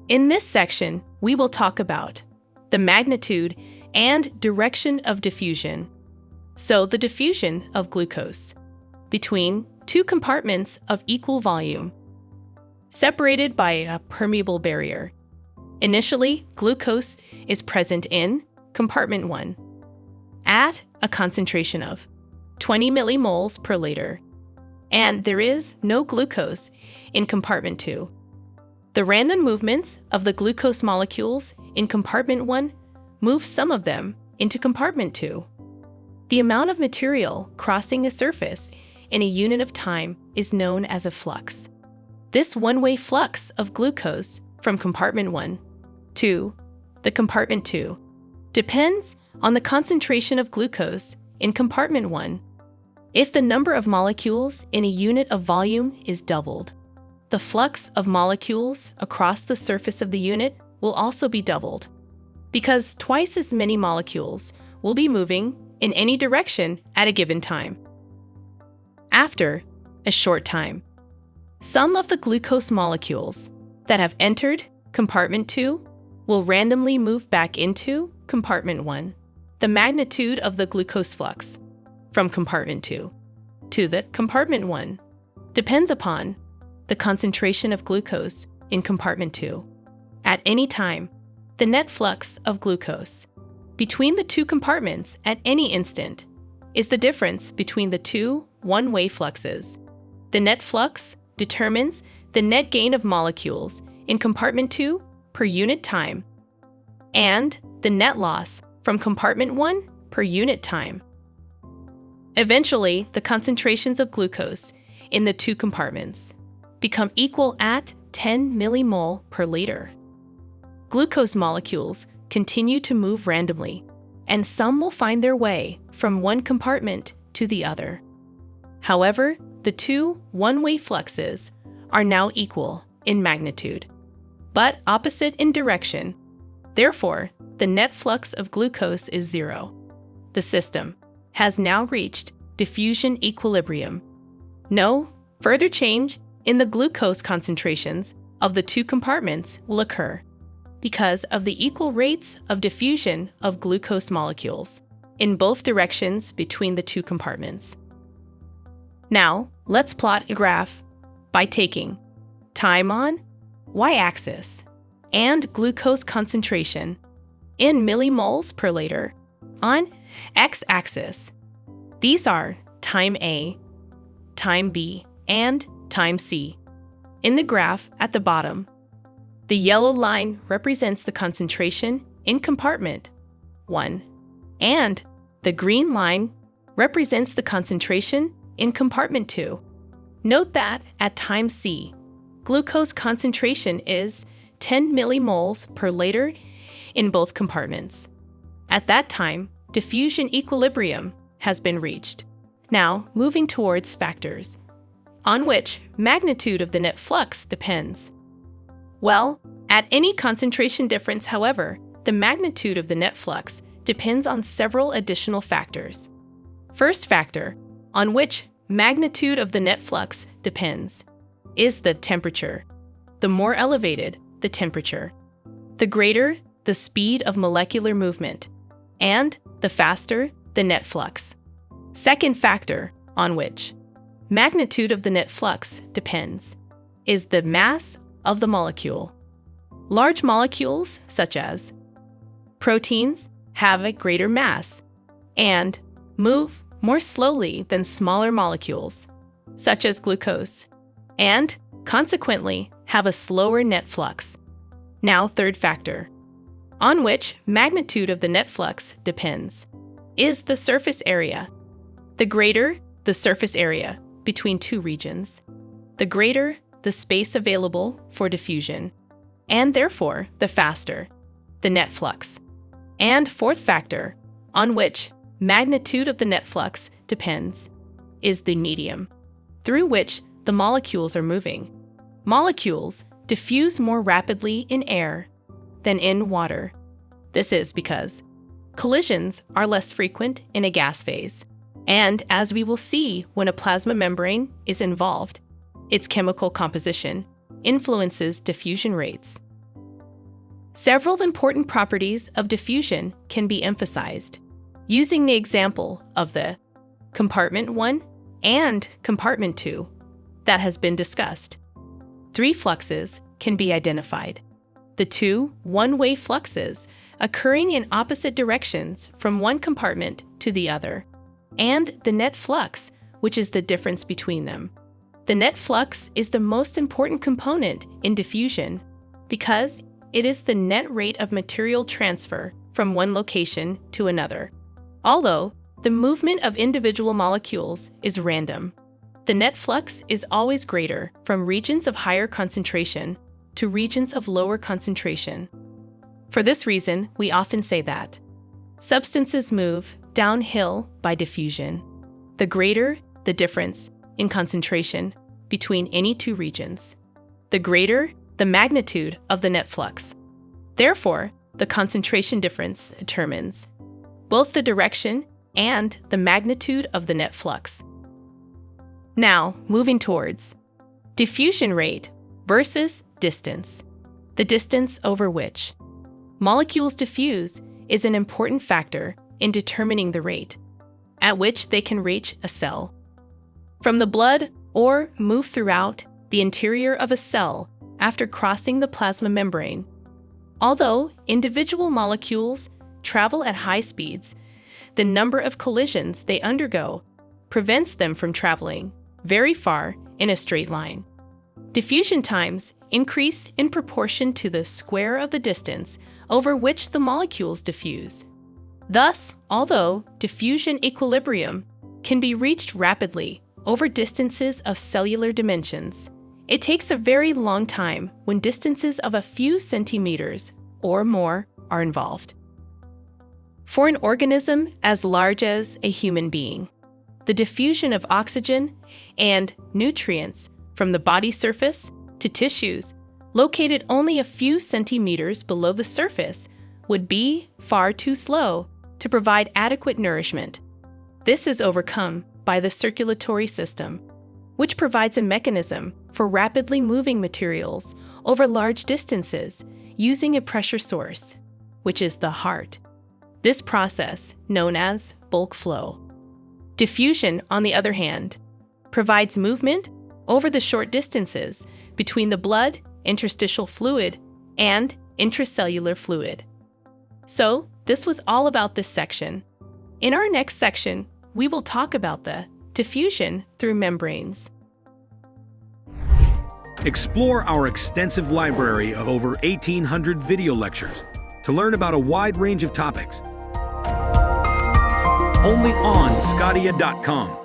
In this section, we will talk about the magnitude and direction of diffusion. So the diffusion of glucose between two compartments of equal volume, separated by a permeable barrier. Initially, glucose is present in compartment 1 at a concentration of 20 millimoles per liter, and there is no glucose in compartment 2. The random movements of the glucose molecules in compartment 1 move some of them into compartment 2. The amount of material crossing a surface in a unit of time is known as a flux. This one-way flux of glucose from compartment 1 to the compartment 2 depends on the concentration of glucose in compartment 1. If the number of molecules in a unit of volume is doubled, the flux of molecules across the surface of the unit will also be doubled, because twice as many molecules will be moving in any direction at a given time. After a short time, some of the glucose molecules that have entered compartment 2 will randomly move back into compartment 1. The magnitude of the glucose flux from compartment 2 to the compartment 1 depends upon the concentration of glucose in compartment 2. At any time, the net flux of glucose between the two compartments at any instant is the difference between the two one-way fluxes. The net flux determines the net gain of molecules in compartment 2 per unit time, and the net loss from compartment 1 per unit time. Eventually, the concentrations of glucose in the two compartments become equal at 10 millimole per liter. Glucose molecules continue to move randomly, and some will find their way from one compartment to the other. However, the two one-way fluxes are now equal in magnitude, but opposite in direction. Therefore, the net flux of glucose is 0. The system has now reached diffusion equilibrium. No further change in the glucose concentrations of the two compartments will occur because of the equal rates of diffusion of glucose molecules in both directions between the two compartments. Now, let's plot a graph by taking time on y-axis and glucose concentration in millimoles per liter on x-axis. These are time A, time B, and time C. In the graph at the bottom, the yellow line represents the concentration in compartment 1, and the green line represents the concentration in compartment 2. Note that at time C, glucose concentration is 10 millimoles per liter in both compartments. At that time, diffusion equilibrium has been reached. Now, moving towards factors on which magnitude of the net flux depends. Well, at any concentration difference, however, the magnitude of the net flux depends on several additional factors. First factor on which magnitude of the net flux depends is the temperature. The more elevated the temperature, the greater the speed of molecular movement, and the faster the net flux. Second factor on which magnitude of the net flux depends is the mass of the molecule. Large molecules, such as proteins, have a greater mass and move more slowly than smaller molecules, such as glucose, and consequently have a slower net flux. Now, third factor on which magnitude of the net flux depends is the surface area. The greater the surface area between two regions, the greater the space available for diffusion, and therefore the faster the net flux. And fourth factor on which magnitude of the net flux depends is the medium through which the molecules are moving. Molecules diffuse more rapidly in air than in water. This is because collisions are less frequent in a gas phase, and as we will see when a plasma membrane is involved, its chemical composition influences diffusion rates. Several important properties of diffusion can be emphasized, using the example of the compartment 1 and compartment 2 that has been discussed. 3 fluxes can be identified. The 2 one-way fluxes occurring in opposite directions from one compartment to the other, and the net flux, which is the difference between them. The net flux is the most important component in diffusion because it is the net rate of material transfer from one location to another. Although the movement of individual molecules is random, the net flux is always greater from regions of higher concentration to regions of lower concentration. For this reason, we often say that substances move downhill by diffusion. The greater the difference in concentration between any 2 regions, the greater the magnitude of the net flux. Therefore, the concentration difference determines both the direction and the magnitude of the net flux. Now, moving towards diffusion rate versus distance. The distance over which molecules diffuse is an important factor in determining the rate at which they can reach a cell. From the blood or move throughout the interior of a cell after crossing the plasma membrane. Although individual molecules travel at high speeds, the number of collisions they undergo prevents them from traveling very far in a straight line. Diffusion times increase in proportion to the square of the distance over which the molecules diffuse. Thus, although diffusion equilibrium can be reached rapidly over distances of cellular dimensions, it takes a very long time when distances of a few centimeters or more are involved. For an organism as large as a human being, the diffusion of oxygen and nutrients from the body surface to tissues located only a few centimeters below the surface would be far too slow to provide adequate nourishment. This is overcome by the circulatory system, which provides a mechanism for rapidly moving materials over large distances using a pressure source, which is the heart. This process, known as bulk flow. Diffusion, on the other hand, provides movement over the short distances between the blood, interstitial fluid, and intracellular fluid. So, this was all about this section. In our next section, we will talk about the diffusion through membranes. Explore our extensive library of over 1,800 video lectures to learn about a wide range of topics. Only on sqadia.com.